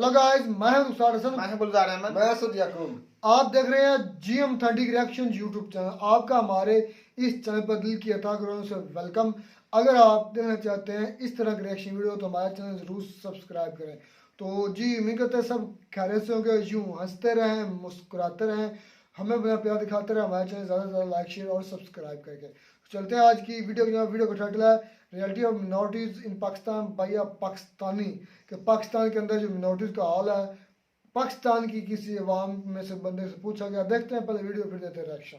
Hello guys, मैं हूं रुखसार हसन। मैं हूं गुलजार अहमद। मैं असद याकूब। आप देख रहे हैं GM authentic reaction YouTube channel. आपका हमारे इस चैनल पर दिल की अथाह करोड़ों से वेलकम। अगर आप देखना चाहते हैं इस तरह के रिएक्शन वीडियो तो हमारा चैनल जरूर सब्सक्राइब करें। तो जी, उम्मीद करते हैं सब खैरियत से होंगे, यूं हंसते रहें, मुस्कुराते रहें, हमें अपना प्यार दिखाते रहें। हमारे चैनल ज़्यादा से ज़्यादा लाइक शेयर और सब्सक्राइब करके चलते हैं आज की वीडियो का टाइटल है reality of minorities in Pakistan by a Pakistani. कि पाकिस्तान के अंदर जो मिनॉरिटीज़ का हाल है, पाकिस्तान की किसी अवाम में से बंदे से पूछा गया। देखते हैं पहले वीडियो, फिर देते हैं रिएक्शन।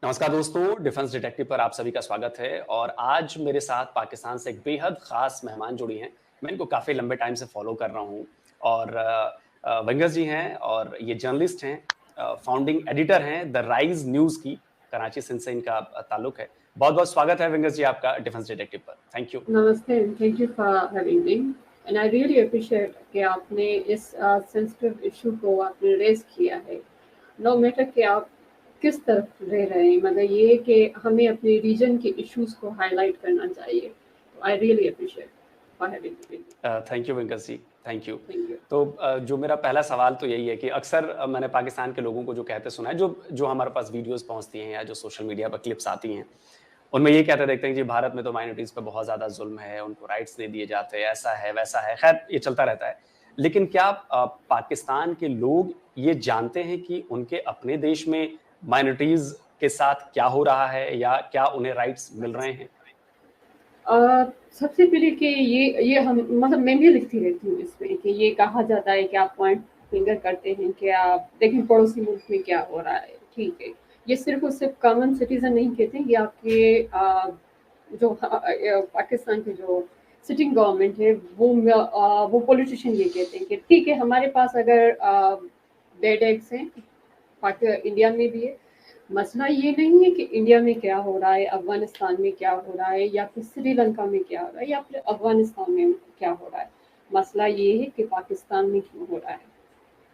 नमस्कार दोस्तों, डिफेंस डिटेक्टिव पर आप सभी का स्वागत है। और आज मेरे साथ पाकिस्तान से एक बेहद खास मेहमान जुड़ी हैं। मैं इनको काफ़ी लंबे टाइम से फॉलो कर रहा हूँ। और वेंगस जी हैं और ये जर्नलिस्ट हैं, फाउंडिंग एडिटर हैं द राइज न्यूज़ की। कराची सिंध से इनका ताल्लुक है। बहुत बहुत स्वागत है वेंगस जी आपका डिफेंस डिटेक्टिव पर। Thank you. नमस्ते, thank you for having me and I really appreciate कि आपने इस सेंसिटिव इशू को आपने रेज किया है। नो मैटर कि आप किस तरफ रह रहे हैं, मगर ये कि हमें अपने रीजन के इश्यूज को हाईलाइट करना चाहिए। I really appreciate for having me. Thank you Venkas ji, thank you. Thank you. तो जो मेरा पहला सवाल तो यही है कि अक्सर मैंने पाकिस्तान के लोगों को जो कहते सुना है, जो हमारे पास वीडियोस पहुंचती हैं या जो सोशल मीडिया पर क्लिप्स आती हैं, उनमें ये कहते देखते हैं कि भारत में तो माइनॉरिटीज़ पे बहुत ज़्यादा जुल्म है, उनको राइट्स नहीं दिए जाते, ऐसा है वैसा है। खैर, ये चलता रहता है। लेकिन क्या पाकिस्तान के लोग ये जानते हैं कि उनके अपने देश में माइनॉरिटीज़ के साथ क्या हो रहा है या क्या उन्हें राइट्स मिल रहे हैं? सबसे पहले कि ये हम मतलब मैं भी लिखती रहती हूँ इसमें कि ये कहा जाता है कि आप पॉइंट फिंगर करते हैं कि आप देखें पड़ोसी मुल्क में क्या हो रहा है। ठीक है, ये सिर्फ और सिर्फ कॉमन सिटीजन नहीं कहते, ये आपके जो पाकिस्तान के जो सिटिंग गवर्नमेंट है वो पॉलिटिशियन ये कहते हैं कि ठीक है, हमारे पास अगर डेड एग्स हैं, इंडिया में भी है। मसला ये नहीं है कि इंडिया में क्या हो रहा है, अफगानिस्तान में क्या हो रहा है, या फिर श्रीलंका में क्या हो रहा है, या फिर अफगानिस्तान में क्या हो रहा है। मसला ये है कि पाकिस्तान में क्यों हो रहा है।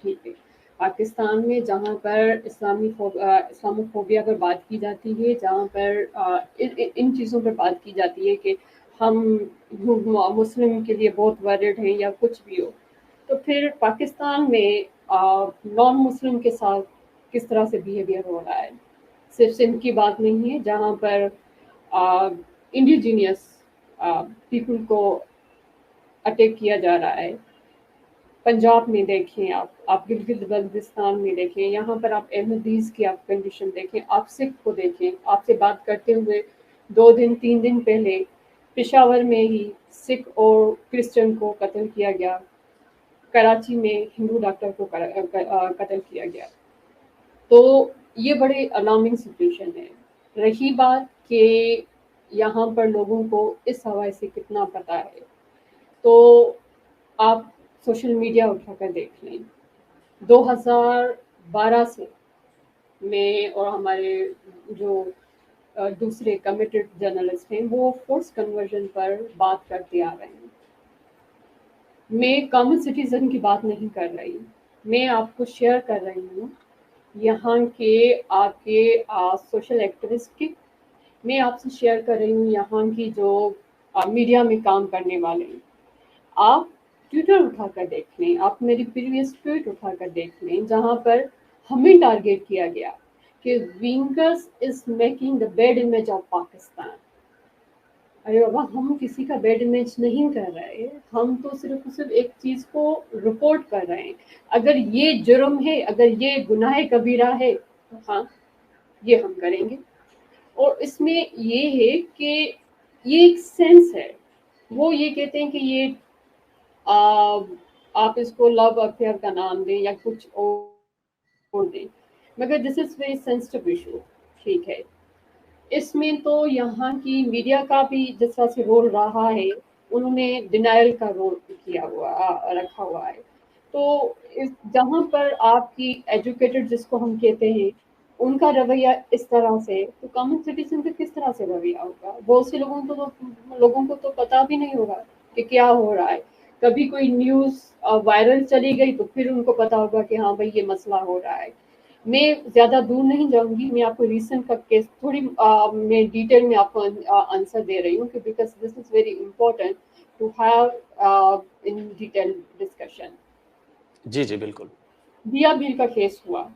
ठीक है, पाकिस्तान में जहाँ पर इस्लामोफोबिया पर बात की जाती है, जहाँ पर इन चीज़ों पर बात की जाती है कि हम मुस्लिम के लिए बहुत वरिड हैं या कुछ भी हो, तो फिर पाकिस्तान में नॉन मुस्लिम के साथ किस तरह से बिहेवियर हो रहा है। सिर्फ सिंध की बात नहीं है जहाँ पर इंडिजीनियस पीपल को अटैक किया जा रहा है। पंजाब में देखें, आप गिलगित बल्तिस्तान में देखें, यहाँ पर आप अहमदीज़ की आप कंडीशन देखें, आप सिख को देखें। आपसे बात करते हुए 2-3 दिन पहले पेशावर में ही सिख और क्रिश्चियन को कत्ल किया गया, कराची में हिंदू डॉक्टर को कत्ल किया गया। तो ये बड़े अलार्मिंग सिचुएशन है। रही बात कि यहाँ पर लोगों को इस हवाले से कितना पता है, तो आप सोशल मीडिया उठाकर देख लें। 2012 से मैं और हमारे जो दूसरे कमिटेड जर्नलिस्ट हैं वो फोर्स कन्वर्जन पर बात करते आ रहे हैं। मैं कॉमन सिटीजन की बात नहीं कर रही, मैं आपको शेयर कर रही हूँ यहाँ के आपके सोशल एक्टिविस्ट की। मैं आपसे शेयर कर रही हूँ यहाँ की जो मीडिया में काम करने वाले हैं। आप ट्विटर उठाकर देख लें, आप मेरी प्रीवियस ट्वीट उठाकर देख लें, जहाँ पर हमें टारगेट किया गया कि wings is making the bad image of Pakistan. अरे बाबा, हम किसी का बैड इमेज नहीं कर रहे, हम तो सिर्फ एक चीज़ को रिपोर्ट कर रहे हैं। अगर ये जुर्म है, अगर ये गुनाह कबीरा है, तो हाँ, ये हम करेंगे। और इसमें ये है कि ये एक सेंस है। वो ये कहते हैं कि ये आप इसको लव अफेयर का नाम दें या कुछ और दें, मगर this is very sensitive issue. ठीक है, इसमें तो यहाँ की मीडिया का भी जिस तरह से रोल रहा है, उन्होंने डिनायल का रोल किया हुआ रखा हुआ है। तो जहाँ पर आपकी एजुकेटेड जिसको हम कहते हैं, उनका रवैया इस तरह से, तो कॉमन सिटीजन का किस तरह से रवैया होगा। बहुत से लोगों को तो पता भी नहीं होगा कि क्या हो रहा है। कभी कोई न्यूज़ वायरल चली गई तो फिर उनको पता होगा कि हाँ भाई ये मसला हो रहा है। मैं ज़्यादा दूर नहीं जाऊंगी, मैं आपको रीसेंट का केस थोड़ी मैं डिटेल में आपको आंसर दे रही हूँ कि because this is very important to have in detail discussion. जी जी बिल्कुल। दिया बिल का केस हुआ,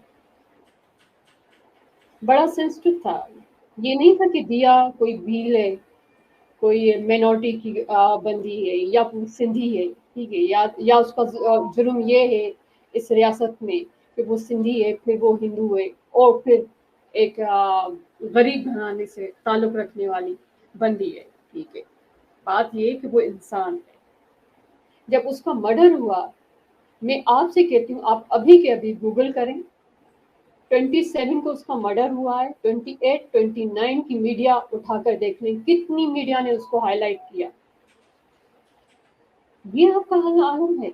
बड़ा सेंसिटिव था। ये नहीं था कि दिया कोई बिल है, कोई माइनॉरिटी की बंदी है या सिंधी है, ठीक है, या उसका जुर्म ये है इस रियासत में कि वो सिंधी है, फिर वो हिंदू है, और फिर एक गरीब घराने से ताल्लुक रखने वाली बंदी है, ठीक है। बात ये है कि वो इंसान है। जब उसका मर्डर हुआ, मैं आपसे कहती हूँ आप अभी के अभी गूगल करें, 27 को उसका मर्डर हुआ है, 28 29 की मीडिया उठाकर देख लें, कितनी मीडिया ने उसको हाईलाइट किया। ये आपका आलम है।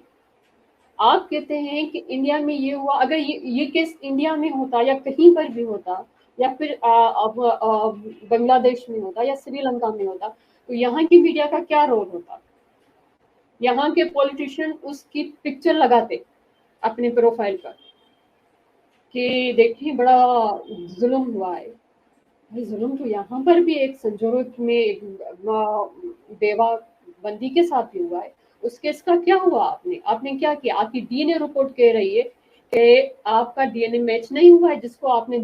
आप कहते हैं कि इंडिया में ये हुआ, अगर ये केस इंडिया में होता या कहीं पर भी होता, या फिर बांग्लादेश में होता या श्रीलंका में होता, तो यहाँ की मीडिया का क्या रोल होता? यहाँ के पॉलिटिशियन उसकी पिक्चर लगाते अपने प्रोफाइल पर कि देखिए बड़ा जुल्म हुआ है। भाई जुल्म तो यहाँ पर भी एक संजोग में एक बेवा बंदी के साथ भी हुआ है। उस केस का क्या हुआ? आपने क्या किया? आपकी डीएनए रिपोर्ट कह रही है कि आपका डीएनए मैच नहीं हुआ है, जिसको आपने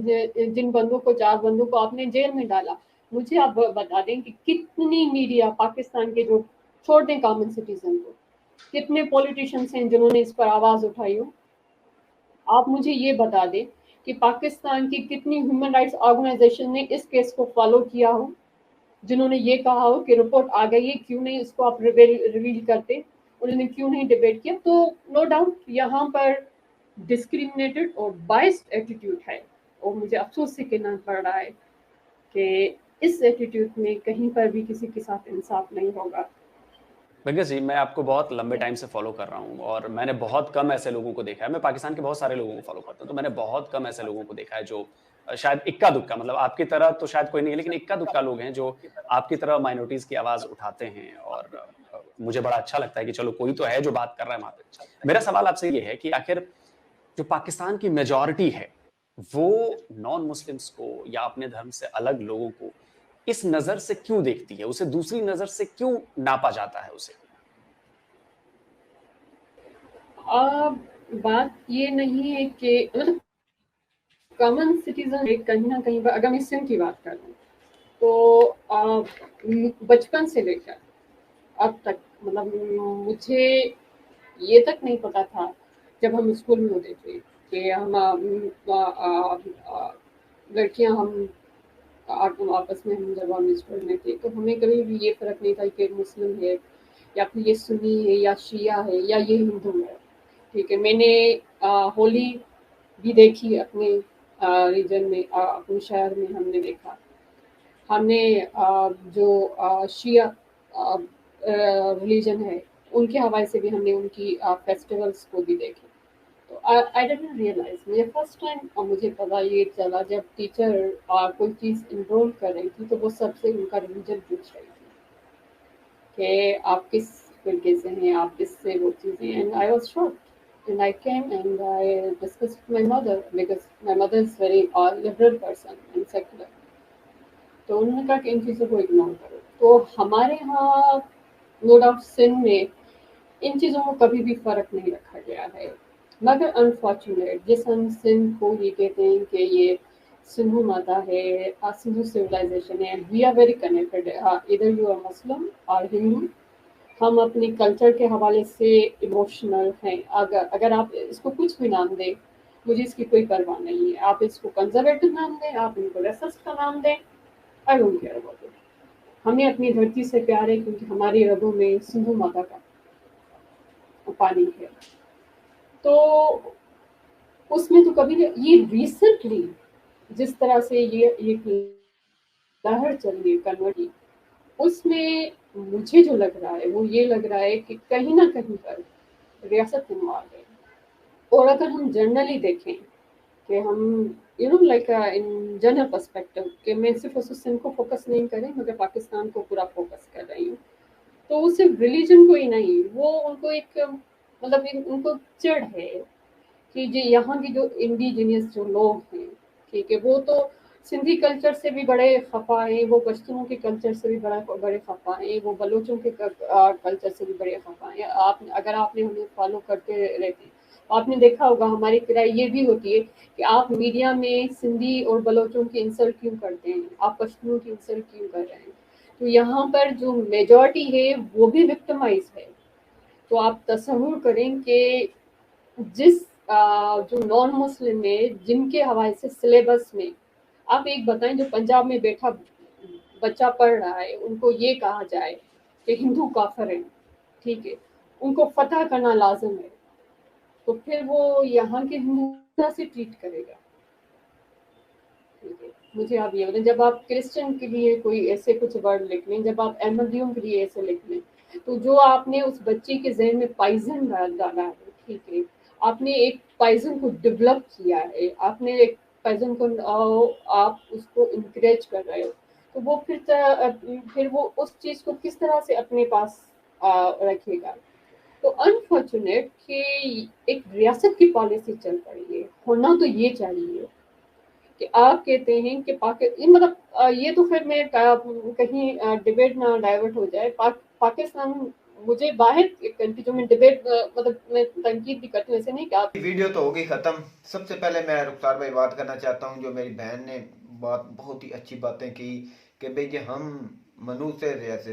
जिन बंदों को 4 बंदों को आपने जेल में डाला। मुझे आप बता दें कि कितनी मीडिया पाकिस्तान के, जो छोड़ दें कॉमन सिटीजन को, कितने पॉलिटिशियंस हैं जिन्होंने इस पर आवाज उठाई हो? आप मुझे ये बता दें कि पाकिस्तान की कितनी ह्यूमन राइट्स ऑर्गेनाइजेशन ने इस केस को फॉलो किया हो, जिन्होंने ये कहा हो कि रिपोर्ट आ गई है, क्यों नहीं इसको आप रिवील करते, उन्होंने क्यों नहीं डिबेट किया? तो नो डाउट यहाँ पर डिस्क्रिमिनेटेड और बाइस्ड एटीट्यूड है, और मुझे अफसोस से कहना पड़ रहा है कि इस एटीट्यूड में कहीं पर भी किसी के साथ इंसाफ नहीं होगा। विकास जी, मैं आपको बहुत लंबे टाइम से फॉलो कर रहा हूँ और मैंने बहुत कम ऐसे लोगों को देखा है। मैं पाकिस्तान के बहुत सारे लोगों को फॉलो करता हूँ, तो मैंने बहुत कम ऐसे लोगों को देखा है जो शायद इक्का दुक्का, मतलब आपकी तरह तो शायद कोई नहीं है, लेकिन इक्का दुक्का लोग हैं जो आपकी तरह माइनॉरिटीज की आवाज उठाते हैं। और मुझे बड़ा अच्छा लगता है कि चलो कोई तो है जो बात कर रहा है वहां पे। मेरा सवाल आपसे ये है कि आखिर जो पाकिस्तान की मेजॉरिटी है वो नॉन मुस्लिम्स को या अपने धर्म से अलग लोगों को इस नजर से क्यों देखती है, उसे दूसरी नजर से क्यों नापा जाता है उसे? बात ये नहीं है कि मतलब कॉमन सिटीजन कहीं ना कहीं पर, अगर मैं सिंध की बात करूँ तो बचपन से लेकर अब तक, मतलब मुझे ये तक नहीं पता था जब हम स्कूल में होते थे कि हम लड़कियां हम आपस में, हम जब हम स्कूल में थे तो हमें कभी भी ये फर्क नहीं था कि मुस्लिम है या फिर ये सुन्नी है या शिया है या ये हिंदू है, ठीक है। मैंने होली भी देखी अपने रीजन में, अपने शहर में हमने देखा। हमने जो शिया रिलीजन है उनके हवाले से भी हमने उनकी फेस्टिवल्स को भी देखे। तो आई डिडंट रियलाइज, मुझे फर्स्ट टाइम मुझे पता ये चला जब टीचर कोई चीज़ इनरोल कर रही थी तो वो सबसे उनका रिलीजन पूछ रही थी कि आप किस फिरके से हैं, आप किससे वो चीज़ें। And I was shocked and I came and I discussed with my mother because my mother is very liberal person and secular. तो उन्होंने कहा कि इन चीज़ों को इग्नोर करो। तो हमारे यहाँ नो डाउट सिंध में इन चीज़ों में कभी भी फ़र्क नहीं रखा गया है, मगर अनफॉर्चुनेट जिस हम सिंध को ये कहते हैं कि ये सिंधु माता है, सिंधु सिविलाइजेशन है, वी आर वेरी कनेक्टेड, इधर यू आर मुस्लिम और हिंदू। हम अपनी कल्चर के हवाले से इमोशनल हैं। अगर आप इसको कुछ भी नाम दें, मुझे इसकी कोई परवाह नहीं है। आप इसको कंजर्वेटिव नाम दें, आप इनको रेसिस्ट का नाम दें, I don't care about it. हमें अपनी धरती से प्यार है क्योंकि हमारी रगों में सिंधु माता का पानी है। तो उसमें तो कभी ये रिसेंटली जिस तरह से ये लहर चल रही है कन्वर्ट की, उसमें मुझे जो लग रहा है वो ये लग रहा है कि कहीं ना कहीं पर रियासत इन्वॉल्व है। और अगर हम जनरली देखें कि हम लाइक इन जनरल पर्सपेक्टिव, कि मैं सिर्फ उस सिंध को फोकस नहीं करें मगर पाकिस्तान को पूरा फोकस कर रही हूँ, तो वो सिर्फ रिलीजन को ही नहीं, वो उनको एक मतलब उनको चिढ़ है कि जो यहाँ की जो इंडिजिनियस जो लोग हैं, ठीक है, वो तो सिंधी कल्चर से भी बड़े खफा हैं, वो पश्तूनों के कल्चर से भी बड़े खफा हैं, वो बलोचों के कल्चर से भी बड़े खफा हैं। आप अगर आपने उन्हें फॉलो करते रहते हैं तो आपने देखा होगा, हमारी किराए ये भी होती है कि आप मीडिया में सिंधी और बलोचों की इंसल्ट क्यों करते हैं, आप पश्तूनों की इंसल्ट क्यों कर रहे हैं। तो यहाँ पर जो मेजॉरिटी है वो भी विक्टिमाइज है। तो आप तसव्वुर करें कि जिस जो नॉन मुस्लिम है जिनके हवाले से सिलेबस में, आप एक बताएं, जो पंजाब में बैठा बच्चा पढ़ रहा है उनको ये कहा जाए कि हिंदू काफिर हैं, ठीक है, उनको फतह करना लाजिम है, तो फिर वो यहाँ के हिंदू से ट्रीट करेगा। ठीक है, मुझे आप ये बताएं, जब आप क्रिश्चियन के लिए कोई ऐसे कुछ वर्ड लिख लें, जब आप अहमदियों के लिए ऐसे लिख लें, तो जो आपने उस बच्चे के जहन में पॉइजन डाला है, ठीक है, आपने एक पॉइजन को डेवलप किया है, आपने एक पॉइजन को आप उसको इंकरेज कर रहे हो, तो वो फिर वो उस चीज को किस तरह से अपने पास रखेगा। तो अनफॉर्चुनेट कि एक रियासत की पॉलिसी चल पड़ी है। होना तो ये चाहिए कि आप कहते हैं कि मतलब ये तो फिर मैं कहीं डिबेट ना डाइवर्ट हो जाए। पाकिस्तान, मुझे बाहर कंट्री जो मैं डिबेट मतलब मैं तनकीद भी करती हूँ, ऐसे नहीं कि आप। वीडियो तो हो गई खत्म। सबसे पहले मैं रुखसार भाई बात करना चाहता हूँ, जो मेरी बहन ने बहुत ही अच्छी बातें की कि भाई कि हम मनुष्य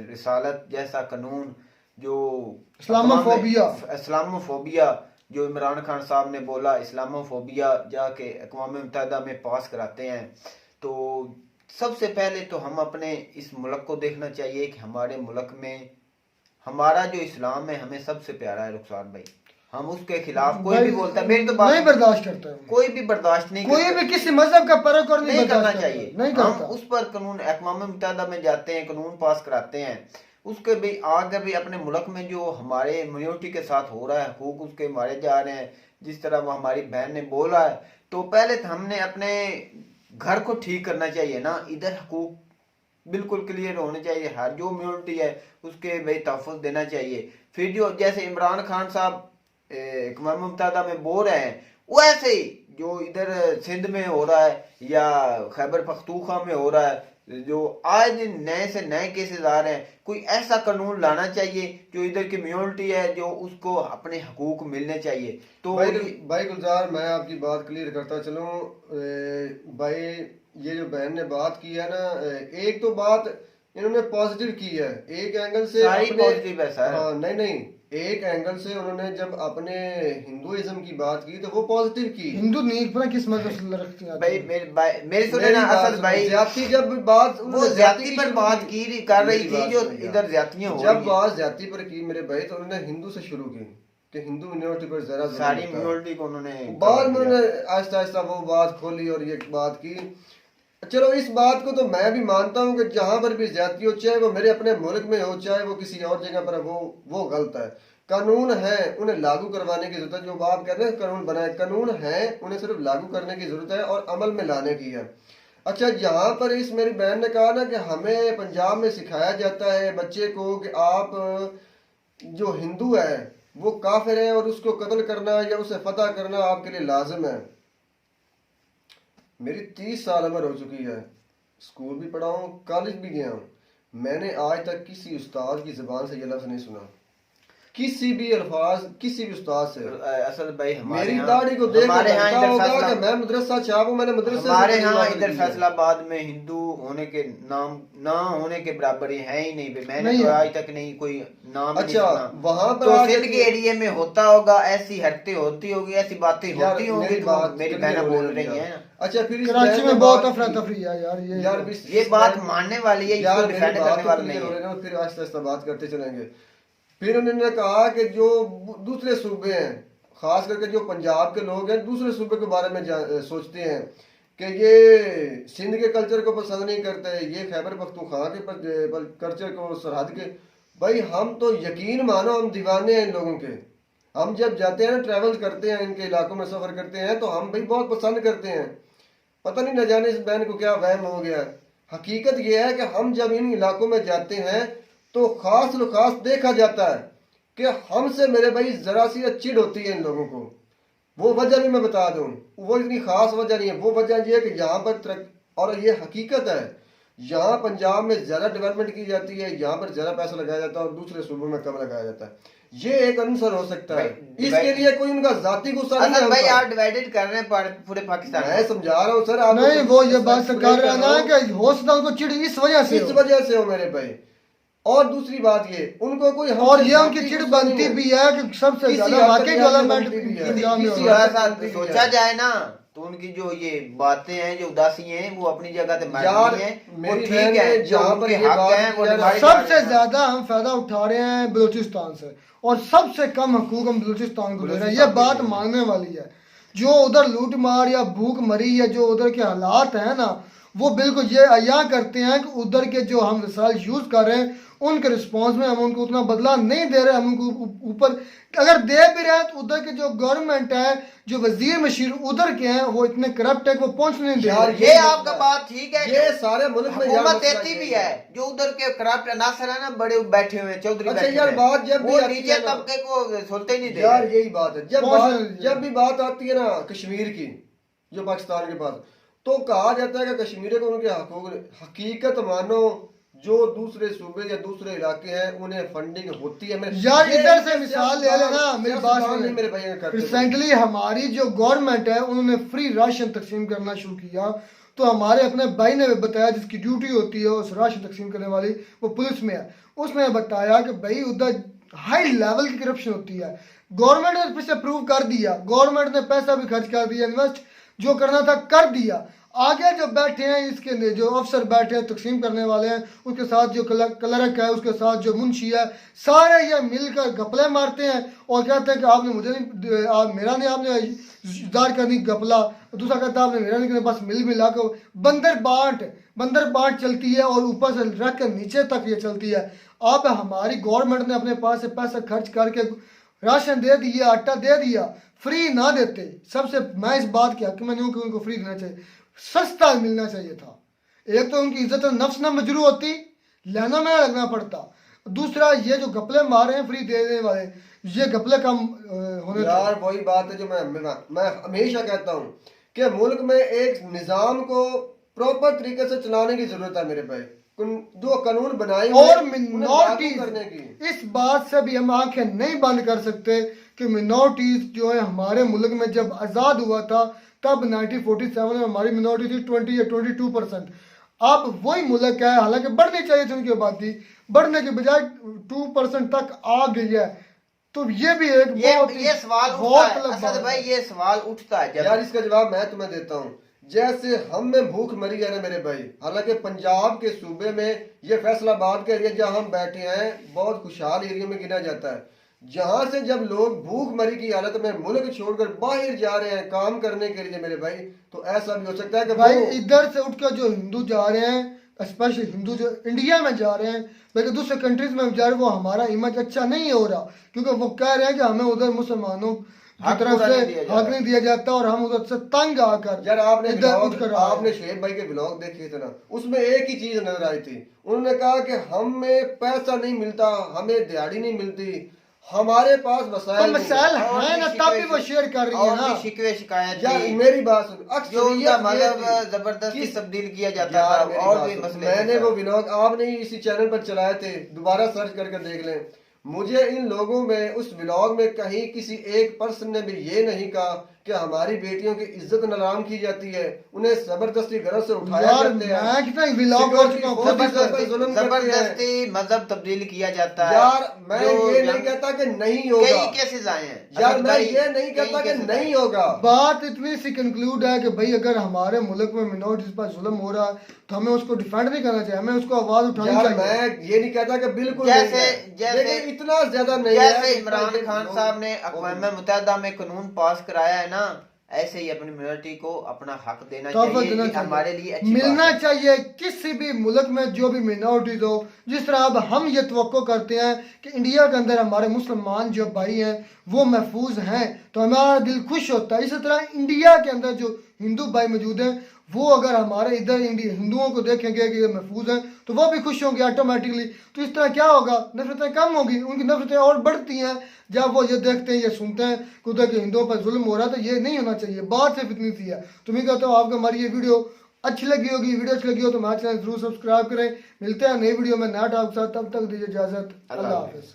रिसालत जैसा कानून जो इस्लामोफोबिया जो इमरान खान साहब ने बोला, इस्लामोफोबिया जाके अक़वाम मुत्तहिदा में पास कराते हैं। तो सबसे पहले तो हम अपने इस मुल्क को देखना चाहिए कि हमारे मुल्क में हमारा जो इस्लाम है हमें सबसे प्यारा है रुखसार भाई। हम उसके खिलाफ कोई भी बोलता है, मेरी तो बात नहीं बर्दाश्त करता है, कोई भी बर्दाश्त नहीं, कोई भी किसी मजहब का परख और नहीं करना चाहिए। नहीं हम करता। उस पर कानून अक़वाम मुत्तहिदा में जाते हैं, कानून पास कराते हैं, उसके भी आगे भी अपने मुल्क में जो हमारे मिनोरिटी के साथ हो रहा है, हकूक उसके मारे जा रहे हैं, जिस तरह वो हमारी बहन ने बोला है, तो पहले तो हमने अपने घर को ठीक करना चाहिए ना। इधर हकूक बिल्कुल क्लियर होने चाहिए, हर जो मिनोरिटी है उसके भाई तहफ़्फ़ुज़ देना चाहिए। फिर जो जैसे इमरान खान साहब अक़वाम मुत्तहिदा में बोल रहे हैं, वैसे ही जो इधर सिंध में हो रहा है या खैबर पख्तूनख्वा में हो रहा है, जो आज नए से नए केसेस आ रहे हैं, कोई ऐसा कानून लाना चाहिए जो इधर की मिनोरिटी है जो उसको अपने हकूक मिलने चाहिए। तो भाई गुलजार, मैं आपकी बात क्लियर करता चलूं। भाई ये जो बहन ने बात की है ना, एक तो बात इन्होंने पॉजिटिव की है, एक एंगल से पॉजिटिव है सर। हाँ, नहीं, एक एंगल से उन्होंने जब अपने हिंदुइज्म की बात की तो वो पॉजिटिव की। हिंदू नहीं पता किस मजहब से रखते हैं भाई मेरी सुने ना, असल भाई ज्यादती जब बात वो ज्यादती पर बात की कर रही थी, जो इधर ज्यादतियां हो रही जब बात ज्यादती पर की मेरे भाई, तो उन्होंने हिंदू से शुरू की कि हिंदू मिनोरिटी पर जरा सारी मिनोरिटी को उन्होंने बाद में उन्होंने आहिस्ता आहिस्ता वो बात खोली और ये बात की। चलो इस बात को तो मैं भी मानता हूँ कि जहां पर भी ज्यादती हो, चाहे वो मेरे अपने मुल्क में हो चाहे वो किसी और जगह पर, वो गलत है। कानून है, उन्हें लागू करवाने की जरूरत है। जो आप कह रहे हैं कानून बनाए, कानून है, उन्हें सिर्फ लागू करने की जरूरत है और अमल में लाने की है। अच्छा, यहाँ पर इस मेरी बहन ने कहा ना कि हमें पंजाब में सिखाया जाता है बच्चे को कि आप जो हिंदू है वो काफिर है और उसको कत्ल करना या उसे फतह करना आपके लिए लाजिम है। मेरी 30 साल उम्र हो चुकी है, स्कूल भी पढ़ा हूँ, कॉलेज भी गया हूँ, मैंने आज तक किसी उस्ताद की जुबान से ये लफ्ज नहीं सुना, किसी भी अल्फाज किसी भी उस्ताद से। असल भाई मेरी दाढ़ी को देख हमारे यहाँ होगा कि मैं मदरसा छाप हूँ, मैंने मदरसे हमारे यहाँ इधर फैसलाबाद में हिंदू होने के नाम ना होने के बराबर है ही नहीं। मैंने तो आज तक नहीं कोई नाम अच्छा वहाँ पर तो सिंध के एरिया में होता होगा, ऐसी हरकतें होती होगी, ऐसी बातें होती होंगी, मेरी बहना बोल रही है। अच्छा, फिर कराची में बहुत अफरा तफरी है यार, ये बात मानने वाली है, इसको डिफेंड करने वाली नहीं है। फिर आहिस्ता आहिस्ता बात करते चलेंगे। फिर उन्होंने कहा कि जो दूसरे सूबे हैं, खास करके जो पंजाब के लोग हैं, दूसरे सूबे के बारे में सोचते हैं कि ये सिंध के कल्चर को पसंद नहीं करते, ये खैबर पख्तूनख्वा के कल्चर को, सरहद के। भाई हम तो यकीन मानो हम दीवाने हैं इन लोगों के। हम जब जाते हैं ट्रैवल करते हैं, इनके इलाकों में सफर करते हैं, तो हम भाई बहुत पसंद करते हैं। पता नहीं न जाने इस बहन को क्या वहम हो गया। हकीकत यह है कि हम जब इन इलाकों में जाते हैं तो खास देखा जाता है कि हमसे मेरे भाई जरा सी चिढ़ होती है इन लोगों को وہ وجہ بھی میں بتا دوں، وہ اتنی خاص وجہ نہیں ہے، وہ وجہ یہ ہے کہ یہاں پر اور یہ حقیقت ہے، یہاں پنجاب میں زیادہ ڈیولپمنٹ کی جاتی ہے، یہاں پر زیادہ پیسہ لگایا جاتا ہے اور دوسرے صوبوں میں کم لگایا جاتا ہے. یہ ایک عنصر ہو سکتا ہے. اس کے لیے کوئی ان کا ذاتی غصہ نہیں ہے. بھائی آپ ڈیوائیڈڈ کر رہے ہیں پورے پاکستان میں سمجھا رہا ہوں سر، آپ نہیں وہ یہ بات سے کر رہا ہے نا کہ ہو سکتا ہے ان کو چڑ اس وجہ سے ہو میرے بھائی. اور دوسری بات یہ ان کو کوئی اور یہ ان کی چڑ بنتی بھی ہے کہ سب سے زیادہ واقعی ڈیولپمنٹ پنجاب میں ہو رہا ہے. سوچا جائے نا تو ان کی جو یہ باتیں ہیں جو اداسی ہیں وہ اپنی جگہ تے مبنی ہیں، وہ ٹھیک ہے، جو ان کے حق ہیں وہ نبھائے جا رہے ہیں. سب سے زیادہ ہم فائدہ اٹھا رہے ہیں بلوچستان سے اور سب سے کم حقوق ہم بلوچستان کو دے رہے ہیں. یہ بات ماننے والی ہے. جو ادھر لوٹ مار یا بھوک مری یا جو ادھر کے حالات ہیں نا وہ بالکل یہ عیاں کرتے ہیں کہ ادھر کے جو ہم وسائل یوز کر رہے ہیں ان کے رسپانس میں ہم ان کو اتنا بدلہ نہیں دے رہے. ہم ان کو اوپر اگر دے بھی رہے ہیں تو ادھر کے جو گورنمنٹ ہے جو وزیر مشیر ادھر کے ہیں وہ اتنے کرپٹ ہے کہ وہ پہنچ نہیں دے رہے. یہ آپ کا بات ٹھیک ہے، یہ سارے ملک میں حکومت دیتی بھی ہے، جو ادھر کے کرپٹ عناصر ہیں نا بڑے بیٹھے ہوئے چودھری اچھا بیٹھے یار ہوئے بات جب بھی وہ آتی نیچے ہے نا، طبقے کو سنتے ہی نہیں دے یار رہے. یہی بات ہے، جب بھی بات آتی ہے نا کشمیر کی جو پاکستان کے پاس، تو کہا جاتا ہے کہ کشمیر کو ان کے حقوق، حقیقت مانو جو دوسرے صوبے یا دوسرے علاقے ہیں انہیں فنڈنگ ہوتی ہے. یار ادھر سے مثال لے لینا میری بات نہیں میرے بھائی کرتے. ریسنٹلی ہماری جو گورنمنٹ ہے انہوں نے فری راشن تقسیم کرنا شروع کیا تو ہمارے اپنے بھائی نے بتایا جس کی ڈیوٹی ہوتی ہے اس راشن تقسیم کرنے والی وہ پولیس میں ہے، اس نے بتایا کہ بھائی ادھر ہائی لیول کی کرپشن ہوتی ہے. گورنمنٹ نے پھر سے پروو کر دیا، گورنمنٹ نے پیسہ بھی خرچ کر دیا، انویسٹ جو کرنا تھا کر دیا. آگے جو بیٹھے ہیں اس کے جو افسر بیٹھے ہیں تقسیم کرنے والے ہیں اس کے ساتھ جو کلرک ہے اس کے ساتھ جو منشی ہے سارے یہ مل کر گپلے مارتے ہیں اور کہتے ہیں کہ آپ نے مجھے نہیں، آپ میرا نہیں، آپ نے دار کرنی گپلا، دوسرا کہتا ہے آپ نے میرا نہیں کرنا، بس مل ملا کر بندر بانٹ چلتی ہے اور اوپر سے رکھ کر نیچے تک یہ چلتی ہے. آپ ہماری گورنمنٹ نے اپنے پاس سے پیسہ خرچ کر کے راشن دے دیا، آٹا دے دیا، فری نہ دیتے. سب سے میں اس بات کی حق میں نہیں ہوں کہ ان کو فری دینا چاہیے، سستا ملنا چاہیے تھا. ایک تو ان کی عزت نفس نہ مجروح ہوتی، لینا میں لگنا پڑتا، دوسرا یہ جو گپلے مار رہے ہیں فری دینے والے یہ گپلے کم ہونے یار وہی بات ہے جو میں ہمیشہ کہتا ہوں کہ ملک میں ایک نظام کو پراپر طریقے سے چلانے کی ضرورت ہے میرے بھائی. جو قانون بنائے اور منورٹیز، اس بات سے بھی ہم آنکھیں نہیں بند کر سکتے کہ منورٹیز جو ہے ہمارے ملک میں جب آزاد ہوا تھا تب 1947 میں ہماری منورٹی تھی 20 یا 22%. اب وہی ملک ہے، حالانکہ بڑھنی چاہیے تھی ان کی آبادی، بڑھنے کے بجائے 2% تک آ گئی ہے. تو یہ بھی ایک یہ سوال اٹھتا ہے بھائی، یہ سوال اٹھتا ہے یار. اس کا جواب میں تمہیں دیتا ہوں. جیسے ہم میں بھوک مری ہے نا میرے بھائی، حالانکہ پنجاب کے صوبے میں یہ فیصل آباد کا ایریا جہاں ہم بیٹھے ہیں بہت خوشحال ایریا میں گنا جاتا ہے. جہاں سے جب لوگ بھوک مری کی حالت میں ملک چھوڑ کر باہر جا رہے ہیں کام کرنے کے لیے میرے بھائی، تو ایسا بھی ہو سکتا ہے کہ بھائی ادھر سے اٹھ کر جو ہندو جا رہے ہیں، اسپیشلی ہندو جو انڈیا میں جا رہے ہیں بلکہ دوسرے کنٹریز میں جا رہے ہیں، وہ ہمارا امیج اچھا نہیں ہو رہا کیونکہ وہ کہہ رہے ہیں کہ ہمیں ادھر مسلمانوں کی طرف سے حق نہیں دیا جاتا اور ہم ادھر سے تنگ آ کر. یار آپ نے شعیب بھائی کے بلاگ دیکھے تھے نا، اس میں ایک ہی چیز نظر آئی تھی. انہوں نے کہا کہ ہمیں پیسہ نہیں ملتا، ہمیں دیہڑی نہیں ملتی، ہمارے پاس وسائل ہیں نا، تب بھی وہ شیئر کر رہی ہیں نا. شکوے شکایت یار میری بات سن، جو ان کا مذہب زبردستی تبدیل کیا جاتا تھا اور بھی مسئلے. میں نے وہ ولاگ آپ نے اسی چینل پر چلائے تھے، دوبارہ سرچ کر کے دیکھ لیں. مجھے ان لوگوں میں اس ولاگ میں کہیں کسی ایک پرسن نے بھی یہ نہیں کہا کہ ہماری بیٹیوں کی عزت نلام کی جاتی ہے، انہیں زبردستی گھروں سے اٹھایا جاتے ہیں، زبردستی مذہب تبدیل کیا جاتا ہے. یار میں یہ نہیں کہتا کہ نہیں ہوگا، کئی کیسز آئے ہیں. یار میں یہ نہیں کہتا کہ نہیں ہوگا. بات اتنی سی کنکلوڈ ہے کہ بھائی اگر ہمارے ملک میں منورٹیز پر ظلم ہو رہا ہے تو ہمیں اس کو ڈیفینڈ نہیں کرنا چاہیے، ہمیں اس کو آواز اٹھانی چاہیے. میں یہ نہیں کہتا کہ بالکل جیسے اتنا زیادہ نہیں ہے. جیسے عمران خان صاحب نے اقوام متحدہ میں قانون پاس کرایا ہے نا، ایسے ہی اپنی منورٹی کو اپنا حق دینا چاہیے، ہمارے لیے ملنا چاہیے. کسی بھی ملک میں جو بھی منورٹیز ہو، جس طرح اب ہم یہ توقع کرتے ہیں کہ انڈیا کے اندر ہمارے مسلمان جو بھائی ہیں وہ محفوظ ہیں تو ہمارا دل خوش ہوتا ہے، اسی طرح انڈیا کے اندر جو हिंदू भाई मौजूद हैं, वो अगर हमारे इधर इंडिया हिंदुओं को देखेंगे कि ये महफूज हैं तो वो भी खुश होंगे ऑटोमेटिकली। तो इस तरह क्या होगा, नफरतें कम होगी, उनकी नफरतें और बढ़ती हैं जब वो ये देखते हैं, ये सुनते हैं कि उधर के हिंदुओं पर जुल्म हो रहा है। तो ये नहीं होना चाहिए, बात सिर्फ इतनी सी है। तो मैं कहता हूँ आपको हमारी ये वीडियो अच्छी लगी होगी, वीडियो अच्छी लगी हो तो हमारा चैनल जरूर सब्सक्राइब करें। मिलते हैं नई वीडियो में नया टॉपिक के साथ, तब तक दीजिए इजाजत, अल्लाह हाफिज।